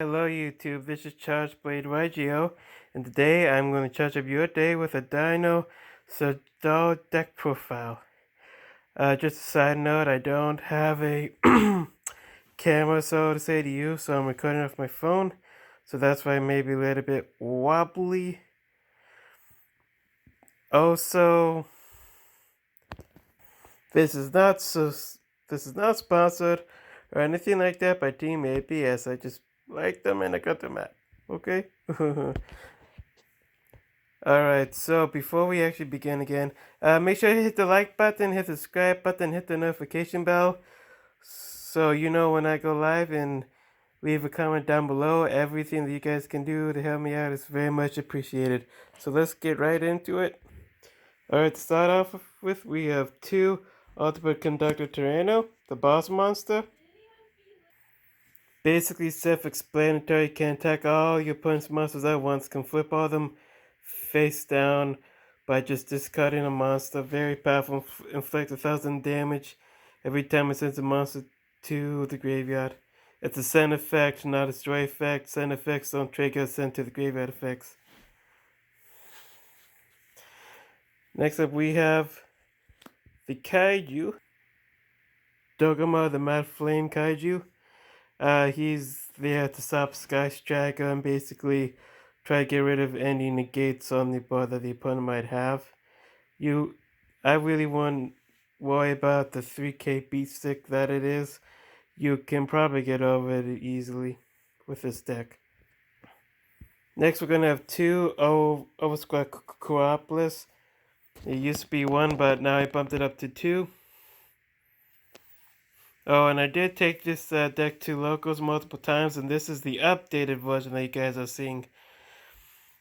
Hello YouTube, this is Charge Blade Yugioh, and today I'm going to charge up your day with a Dino Shaddol deck profile. Just a side note, I don't have a camera so to say to you, so I'm recording off my phone, so that's why I may be a little bit wobbly. Also, this is not sponsored or anything like that by Team ABS. I just like them and I got them at. Okay? Alright, so before we actually begin again, make sure you hit the like button, hit the subscribe button, hit the notification bell so you know when I go live, and leave a comment down below. Everything that you guys can do to help me out is very much appreciated. So let's get right into it. Alright, to start off with, we have 2 Ultimate Conductor Tyranno, the boss monster. Basically self-explanatory, can attack all your opponent's monsters at once, can flip all of them face down by just discarding a monster. Very powerful, inflict 1,000 damage every time it sends a monster to the graveyard. It's a send effect, not a destroy effect. Send effects don't trigger send to the graveyard effects. Next up we have the Kaiju. Dogoma, the Mad Flame Kaiju. He's there to stop Sky Striker and basically try to get rid of any negates on the board that the opponent might have. I really won't worry about the 3k beat stick that it is. You can probably get over it easily with this deck. Next, we're going to have 2 Oversquad Coopolis. It used to be 1, but now I bumped it up to 2. Oh, and I did take this deck to locals multiple times, and this is the updated version that you guys are seeing.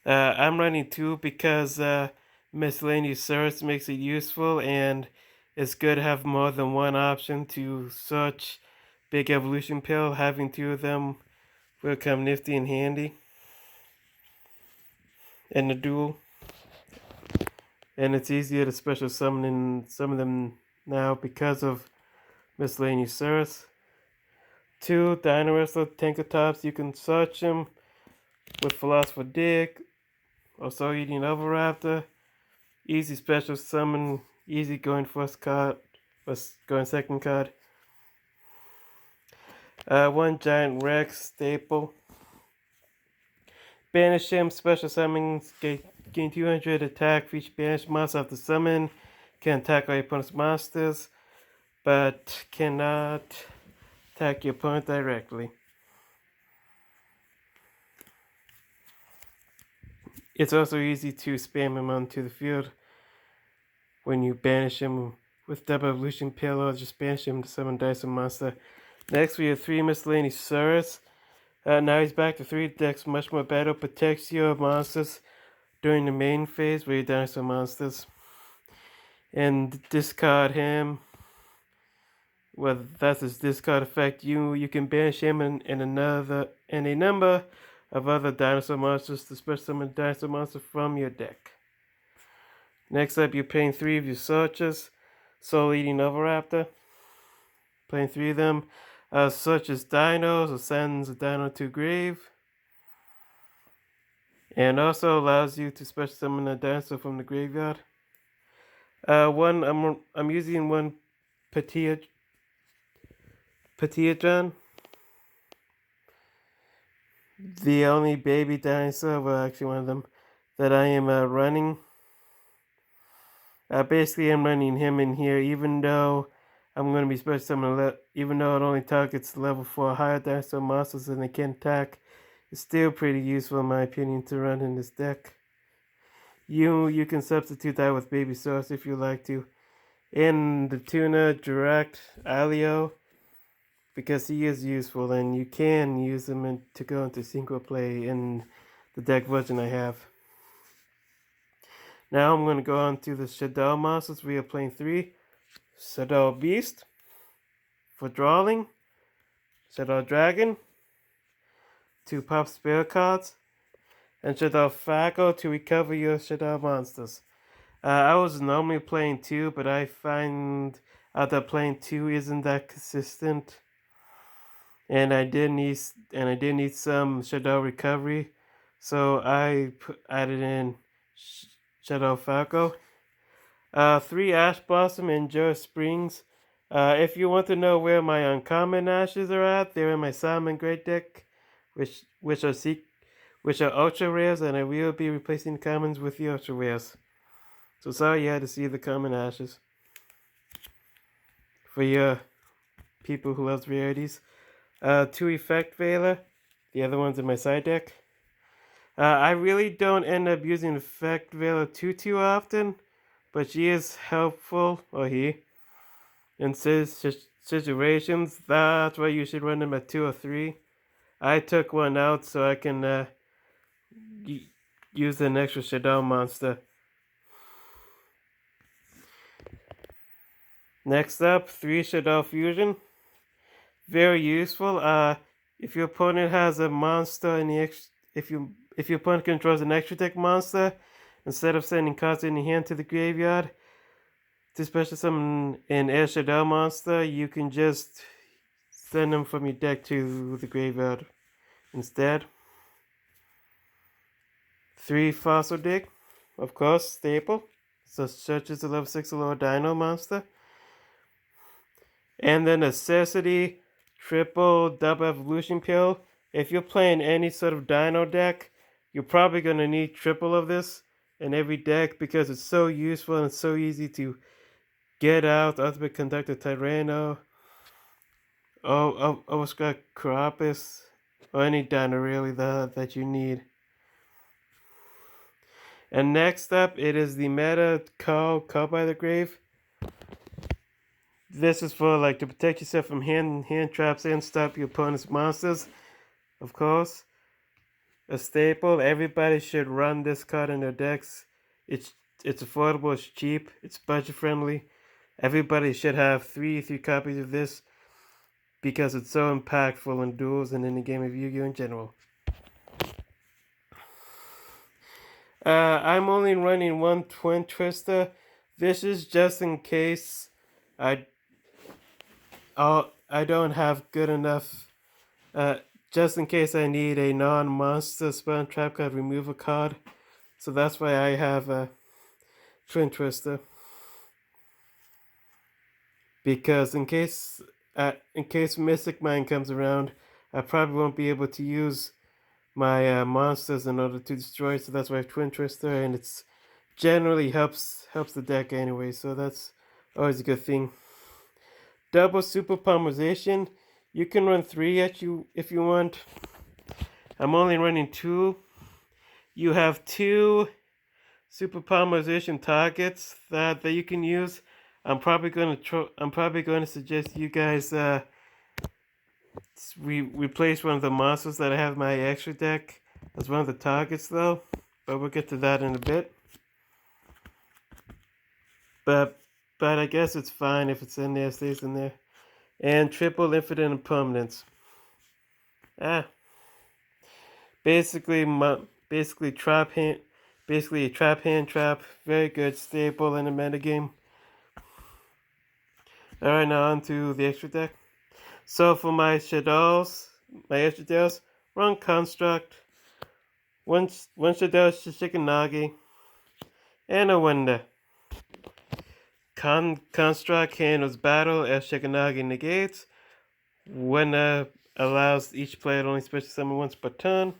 I'm running 2 because miscellaneous search makes it useful, and it's good to have more than one option to search big evolution pill. Having 2 of them will come nifty and handy in the duel. And it's easier to special summon in some of them now because of miscellaneous search. 2 Dino Wrestler Tankertops, you can search them with Philosopher Dig, also eating Overraptor. Easy special summon, easy going first card, or going second card. 1 Giant Rex staple. Banish him, special summons, gain 200 attack for each banished monster after summon. Can attack all your opponent's monsters, but cannot attack your opponent directly. It's also easy to spam him onto the field when you banish him with double evolution pill, or just banish him to summon Dinsosaur monster. Next we have 3 miscellaneous Saurus. Now he's back to 3 decks, much more better, protects your monsters during the main phase where you Dinsosaur monsters. And discard him. Well, that's his discard effect. You can banish him and a number of other Dinsosaur monsters to special summon Dinsosaur monster from your deck. Next up, you're playing 3 of your searches. Soul Eating Overraptor. Playing 3 of them. Searches dinos or sends a dino to grave. And also allows you to special summon a dinosaur from the graveyard. I'm using 1 Petiatron. The only baby dinosaur, well actually one of them, that I am running. Basically I'm running him in here, even though I'm going to be special summoning, even though it only targets level 4 higher dinosaur monsters and they can attack. It's still pretty useful in my opinion to run in this deck. You can substitute that with Baby Source if you like to. In the Tuna Direct Alio, because he is useful and you can use him to go into single play in the deck version I have. Now I'm going to go on to the Shaddoll monsters. We are playing 3. Shaddoll Beast for drawing. Shaddoll Dragon. 2 pop spell cards. And Shaddoll Faco to recover your Shaddoll monsters. I was normally playing 2, but I find out that playing 2 isn't that consistent. and I did need some shaddoll recovery, so I added in shaddoll Falco. 3 Ash Blossom and Joe Springs. If you want to know where my uncommon ashes are at, they're in my Salmon Great deck, which are ultra rares, and I will be replacing commons with the ultra rares. So sorry you had to see the common ashes. For your people who loves rarities. 2 Effect Veiler. The other one's in my side deck. I really don't end up using Effect Veiler too often, but she is helpful, or he, in situations. That's why you should run them at 2 or 3. I took one out so I can use an extra shaddoll monster. Next up, 3 Shaddoll Fusion. Very useful. If your opponent has a monster in the if your opponent controls an extra deck monster, instead of sending cards in your hand to the graveyard to special summon an air shaddoll monster, you can just send them from your deck to the graveyard instead. 3 Fossil Dig, of course, staple. So searches a level 6 or lower Dino monster. And then Necessity, triple double evolution pill. If you're playing any sort of Dino deck, you're probably going to need triple of this in every deck because it's so useful and so easy to get out. Ultimate Conductor Tyranno, Oscar Carapace, or any Dino really that you need. And next up, it is the meta Call by the Grave. This is for like to protect yourself from hand traps and stop your opponent's monsters. Of course, a staple. Everybody should run this card in their decks. It's affordable. It's cheap. It's budget friendly. Everybody should have three copies of this because it's so impactful in duels and in the game of Yu-Gi-Oh in general. I'm only running one Twin Twister. This is just in case I don't have good enough. Just in case I need a non-monster spell and trap card removal card. So that's why I have a Twin Twister. Because in case Mystic Mind comes around, I probably won't be able to use my monsters in order to destroy it. So that's why I have Twin Twister, and it's generally helps the deck anyway. So that's always a good thing. Double Super Polymerization. You can run 3 at you if you want. I'm only running 2. You have 2 Super Polymerization targets that you can use. I'm probably going to suggest you guys replace one of the monsters that I have in my extra deck as one of the targets though. But we'll get to that in a bit. But I guess it's fine if it's in there, stays in there. And triple infinite impermanence. Basically a trap hand trap. Very good staple in the metagame. Alright, now on to the extra deck. So for my extra decks, run Construct, one Shaddoll Shikanagi, and a Wonder. Construct handles battle as Shikanagi negates. Wonder allows each player to only special summon once per turn.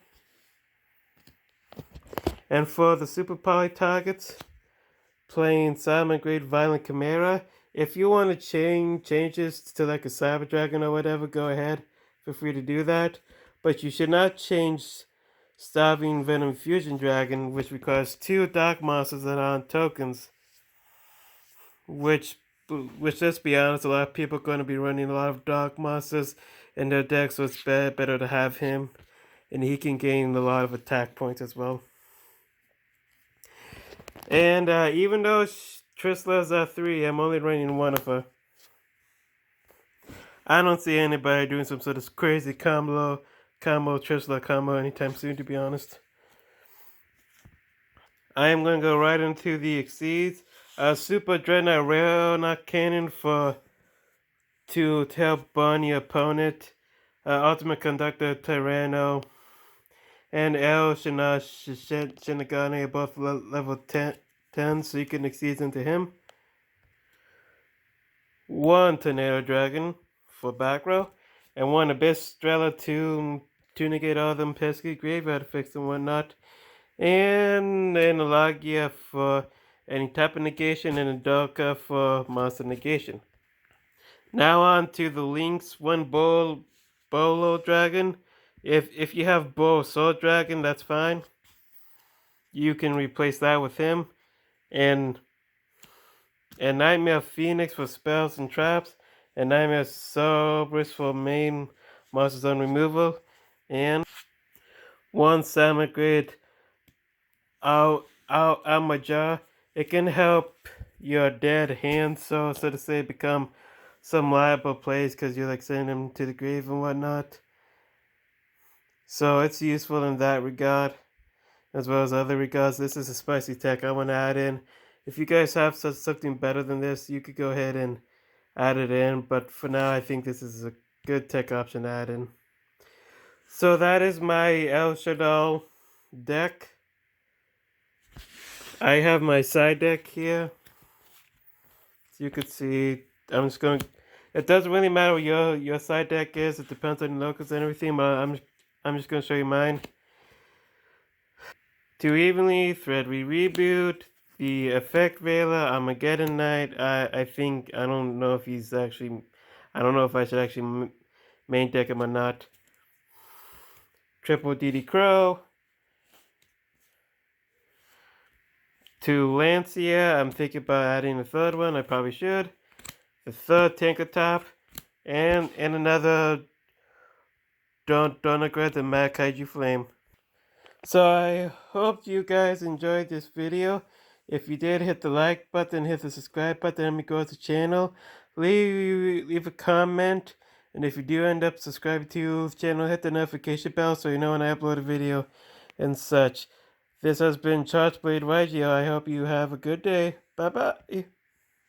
And for the Super Poly targets, playing Salmon Great Violent Chimera. If you want to changes to like a Cyber Dragon or whatever, go ahead. Feel free to do that. But you should not change Starving Venom Fusion Dragon, which requires 2 Dark Monsters that are on tokens. Which let's be honest, a lot of people are going to be running a lot of Dark Monsters in their deck, so it's better to have him. And he can gain a lot of attack points as well. And even though Trisla's are 3, I'm only running 1 of her. I don't see anybody doing some sort of crazy combo Trisla combo anytime soon, to be honest. I am going to go right into the Exceeds. Super Dreadnought Railknot Cannon to help burn your opponent. Ultimate Conductor Tyranno, and El Shinigami are both level 10, so you can exceed into him. 1 Tornado Dragon for back row, and 1 Abyss Strela to negate all them pesky graveyard effects and whatnot. And an Elagia for any type of negation, and a Doka for monster negation. Now on to the links. 1 Bolo Dragon. If you have Bo Soul Dragon, that's fine. You can replace that with him. And Nightmare Phoenix for spells and traps. And Nightmare Cerberus for main monsters on removal. And 1 Salmon Grid out my jaw. It can help your dead hand, so to say, become some liable plays because you're like sending them to the grave and whatnot. So it's useful in that regard, as well as other regards. This is a spicy tech I want to add in. If you guys have something better than this, you could go ahead and add it in. But for now, I think this is a good tech option to add in. So that is my El Shaddoll deck. I have my side deck here. So you could see, I'm just going. It doesn't really matter what your side deck is. It depends on the locals and everything. But I'm just going to show you mine. 2 Evenly, Thread Reboot, the Effect Veiler, Armageddon Knight. I think, I don't know if he's actually, I don't know if I should actually main deck him or not. Triple DD Crow. 2 Lancia, I'm thinking about adding a third one, I probably should. The 3rd Tanker Top, and another Donagret, the Mad Kaiju Flame. So I hope you guys enjoyed this video. If you did, hit the like button, hit the subscribe button, and me go to the channel. Leave a comment, and if you do end up subscribing to the channel, hit the notification bell so you know when I upload a video and such. This has been Chargeblade Yugioh. I hope you have a good day. Bye bye.